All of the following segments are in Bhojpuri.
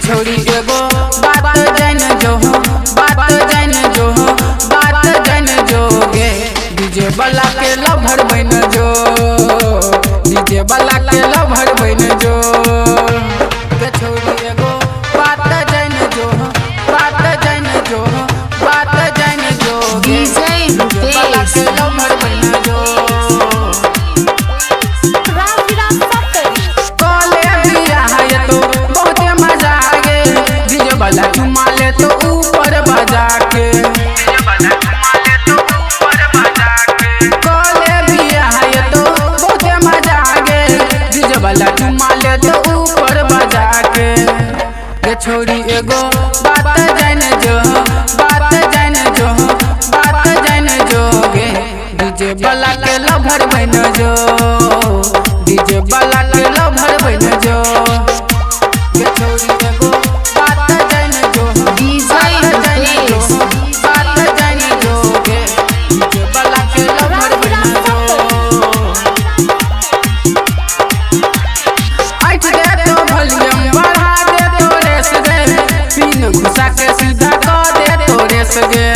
छोड़ी एगो बात जान जो बात जान जो बात जान जो गे डीजे वाला के लभर बन जो डीजे वाला के लभर बन जो के छोड़ी एगो बात जान जो बात जान जो बात जान जो डीजे वाला के लभर बन जो चुमा ले तो ऊपर बजा के कोले भी है तो बहुत मजा आगे डीजे वाला चुमा ले तो ऊपर बजा के छोड़ी एगो बात जान जो बात जान जो बात जान जो गे डीजे वाला के लभर बन जो डीजे वाला के लभर बन जो छोड़ी एगो घुसा के सीधा कर दे तोरे सगे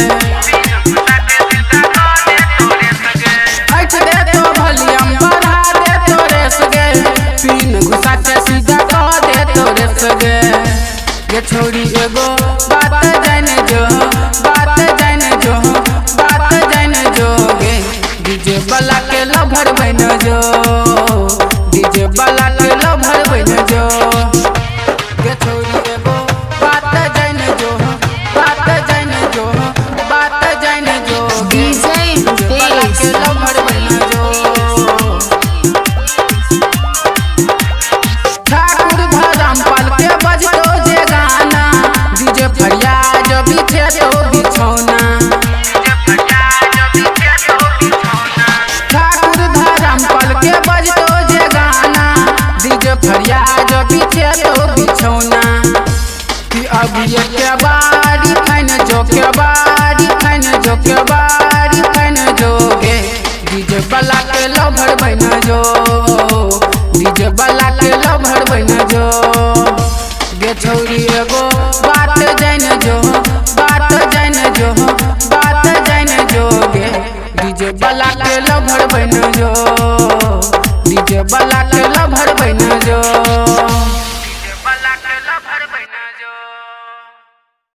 हट दे तो वॉल्यूम बढ़ा दे तोरे सगे पिन घुसा के सीधा कर दे तोरे सगे ये छोड़ी एगो बात जान जो बात जान जो बात जान जो गे डीजे वाला के लभर बन जो डीजे वाला के लभर बन जो ये छोड़ी एगो बात जान जो बात जान जो बात जान जो डीजे वाला के लभर बन जो ठाकुर धर्मपाल के बजतो जे गाना डीजे फरियाद बिछे तो बिछौना ठाकुर धर्मपाल के बजतो जे गाना डीजे फरियाद बिछे तो बिछौना अभी के बारी फैन जो के बारी फैन जो के बारी फैन जो गे डीजे वाला के लभर बन जो डीजे वाला के लभर बन जो गे छोड़ी एगो बात जान जो बात जान जो बात जान जो गे डीजे वाला के लभर बन जो डीजे वाला के लभर बन